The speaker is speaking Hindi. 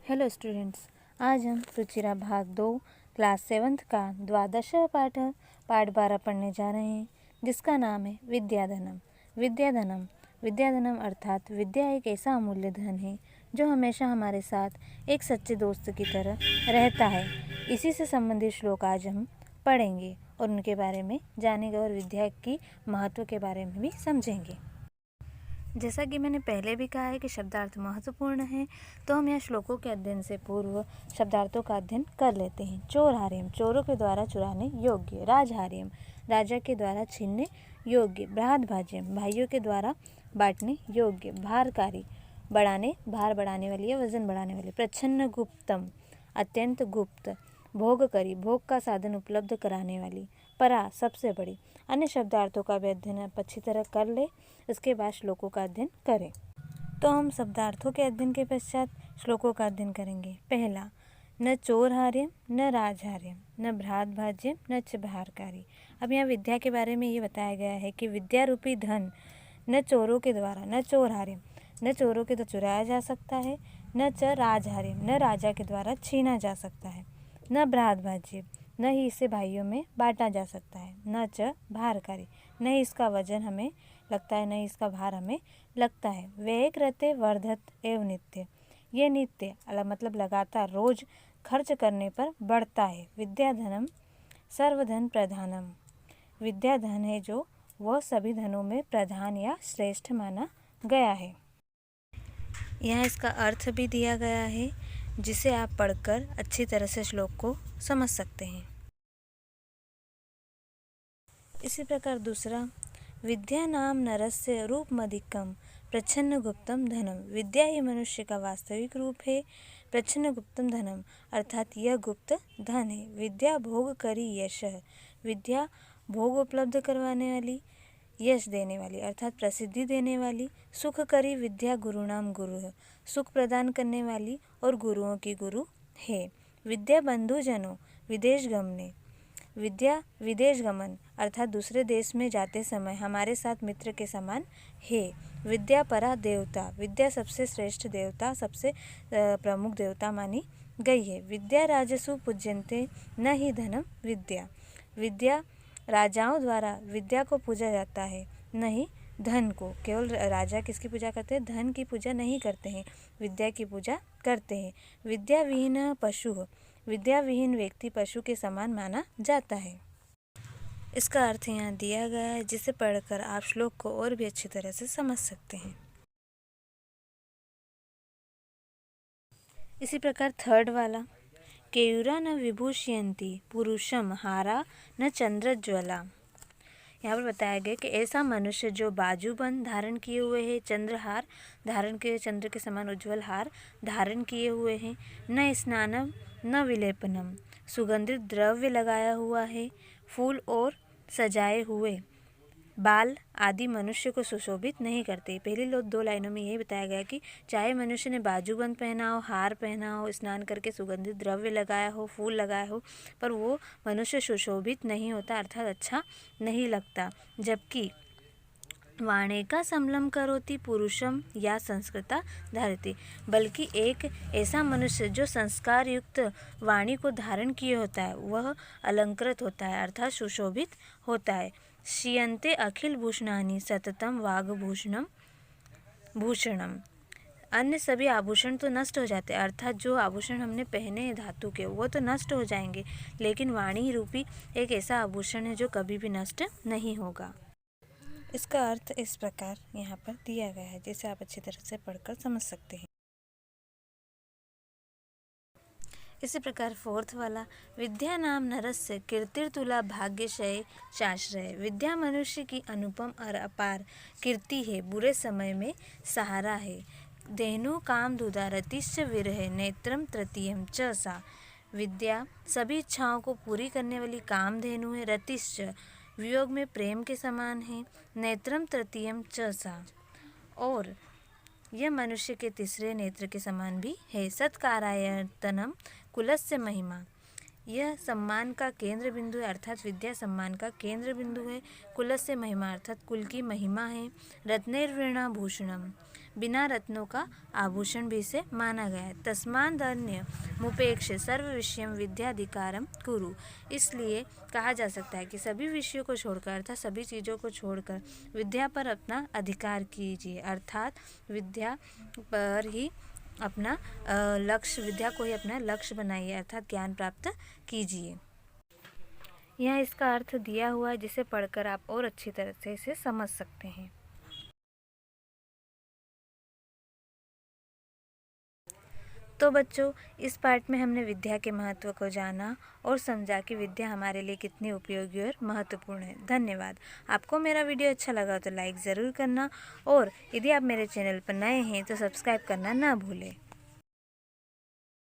हेलो स्टूडेंट्स, आज हम रुचिरा भाग 2 क्लास 7th का द्वादश पाठ 12 पढ़ने जा रहे हैं, जिसका नाम है विद्याधनम। विद्याधनम विद्याधनम अर्थात विद्या एक ऐसा अमूल्य धन है जो हमेशा हमारे साथ एक सच्चे दोस्त की तरह रहता है। इसी से संबंधित श्लोक आज हम पढ़ेंगे और उनके बारे में जानेंगे और विद्या की महत्व के बारे में भी समझेंगे। जैसा कि मैंने पहले भी कहा है कि शब्दार्थ महत्वपूर्ण है, तो हम यहाँ श्लोकों के अध्ययन से पूर्व शब्दार्थों का अध्ययन कर लेते हैं। चोरहार्यम, चोरों के द्वारा चुराने योग्य। राजहार्यम, राजा के द्वारा छीनने योग्य। बृहद्भाज्यम, भाइयों के द्वारा बांटने योग्य। भारकारी, बढ़ाने, भार बढ़ाने वाली या वजन बढ़ाने वाली। प्रच्छन्न गुप्तम, अत्यंत गुप्त। भोगकरी, भोग का साधन उपलब्ध कराने वाली। परा, सबसे बड़ी। अन्य शब्दार्थों का भी अध्ययन आप अच्छी तरह कर ले, उसके बाद श्लोकों का अध्ययन करें। तो हम शब्दार्थों के अध्ययन के पश्चात श्लोकों का अध्ययन करेंगे। पहला, न चोरहार्यम न राजहार्यम न भ्रातभाज्यम न च भारकारी। अब यहाँ विद्या के बारे में ये बताया गया है कि विद्या रूपी धन न चोरों के द्वारा, न चोरहार्यम, न चोरों के द्वारा चुराया जा सकता है, न च राजहार्यम, न राजा के द्वारा छीना जा सकता है, न भ्रातभाज्यम, न ही इसे भाइयों में बांटा जा सकता है, न च भारकारी, न ही इसका वजन हमें लगता है, न ही इसका भार हमें लगता है। व्यय कृते वर्धत एवं नित्य, ये नित्य मतलब लगातार रोज खर्च करने पर बढ़ता है। विद्याधनम सर्वधन प्रधानम, विद्या धन है जो वह सभी धनों में प्रधान या श्रेष्ठ माना गया है। यहाँ इसका अर्थ भी दिया गया है, जिसे आप पढ़कर अच्छी तरह से श्लोक को समझ सकते हैं। इसी प्रकार दूसरा, विद्या नाम नरस्य रूपमधिकम प्रच्छन्न गुप्तम धनम। विद्या ही मनुष्य का वास्तविक रूप है। प्रच्छन्न गुप्तम धनम अर्थात यह गुप्त धन है। विद्या भोग करी यश, विद्या भोग उपलब्ध करवाने वाली, यश देने वाली अर्थात प्रसिद्धि देने वाली। सुख करी विद्या गुरुणाम गुरु है, सुख प्रदान करने वाली और गुरुओं की गुरु है। विद्या बंधुजनों विदेश गमने, विद्या विदेश गमन अर्थात दूसरे देश में जाते समय हमारे साथ मित्र के समान है। विद्या परा देवता, विद्या सबसे श्रेष्ठ देवता, सबसे प्रमुख देवता मानी गई है। विद्या राजसु पूज्यन्ते न ही धनम विद्या, विद्या राजाओं द्वारा विद्या को पूजा जाता है, न ही धन को। केवल राजा किसकी पूजा करते हैं? धन की पूजा नहीं करते हैं, विद्या की पूजा करते हैं। विद्या विहीन पशु, विद्या विहीन व्यक्ति पशु के समान माना जाता है। इसका अर्थ यहाँ दिया गया है, जिसे पढ़कर आप श्लोक को और भी अच्छी तरह से समझ सकते हैं। इसी प्रकार थर्ड वाला, केयूरा न विभूषयन्ति पुरुषम हारा न चंद्रज्वला। यहाँ पर बताया गया कि ऐसा मनुष्य जो बाजूबंद धारण किए हुए है, चंद्रहार धारण किए, चंद्र के समान उज्ज्वल हार धारण किए हुए हैं, न स्नानम न विलेपनम, सुगंधित द्रव्य लगाया हुआ है, फूल और सजाए हुए बाल आदि मनुष्य को सुशोभित नहीं करते। पहली 2 लाइनों में यही बताया गया कि चाहे मनुष्य ने बाजूबंद पहना हो, हार पहना हो, स्नान करके सुगंधित द्रव्य लगाया हो, फूल लगाया हो, पर वो मनुष्य सुशोभित नहीं होता अर्थात अच्छा नहीं लगता। जबकि वाणिका समलम करोति पुरुषम या संस्कृता धारते, बल्कि एक ऐसा मनुष्य जो संस्कार युक्त वाणी को धारण किए होता है, वह अलंकृत होता है अर्थात सुशोभित होता है। श्रियन्ते अखिल भूषणानि सततम वागभूषणम भूषणम, अन्य सभी आभूषण तो नष्ट हो जाते हैं, अर्थात जो आभूषण हमने पहने हैं धातु के वो तो नष्ट हो जाएंगे, लेकिन वाणी रूपी एक ऐसा आभूषण है जो कभी भी नष्ट नहीं होगा। इसका अर्थ इस प्रकार यहाँ पर दिया गया है, जिसे आप अच्छी तरह से पढ़कर समझ सकते हैं। इसी प्रकार फोर्थ वाला, विद्या नाम नरस्य कीर्तिर्तुला भाग्यशय शाश्रय। विद्या मनुष्य की अनुपम और अपार कीर्ति है, बुरे समय में सहारा है। धेनु काम दुधा रतिश्च विरहे नेत्रम तृतीयम च सा। विद्या सभी इच्छाओं को पूरी करने वाली कामधेनु है, रतिश्च वियोग में प्रेम के समान है, नेत्रम तृतीयम च सा, और यह मनुष्य के तीसरे नेत्र के समान भी है। सत्कारायतनम कुलस्य महिमा, यह सम्मान का केंद्र बिंदु है अर्थात विद्या सम्मान का केंद्र बिंदु है। कुलस्य महिमा अर्थात कुल की महिमा है। रत्नैर्वृणा भूषणम, बिना रत्नों का आभूषण भी इसे माना गया है। तस्मादन्य मुपेक्ष सर्व विषयम विद्याधिकारम कुरु। इसलिए कहा जा सकता है कि सभी विषयों को छोड़कर अर्थात सभी चीज़ों को छोड़कर विद्या पर अपना अधिकार कीजिए, अर्थात विद्या पर ही अपना लक्ष्य, विद्या को ही अपना लक्ष्य बनाइए, अर्थात ज्ञान प्राप्त कीजिए। यहाँ इसका अर्थ दिया हुआ है, जिसे पढ़कर आप और अच्छी तरह से इसे समझ सकते हैं। तो बच्चों, इस पार्ट में हमने विद्या के महत्व को जाना और समझा कि विद्या हमारे लिए कितनी उपयोगी और महत्वपूर्ण है। धन्यवाद। आपको मेरा वीडियो अच्छा लगा तो लाइक ज़रूर करना और यदि आप मेरे चैनल पर नए हैं तो सब्सक्राइब करना ना भूलें।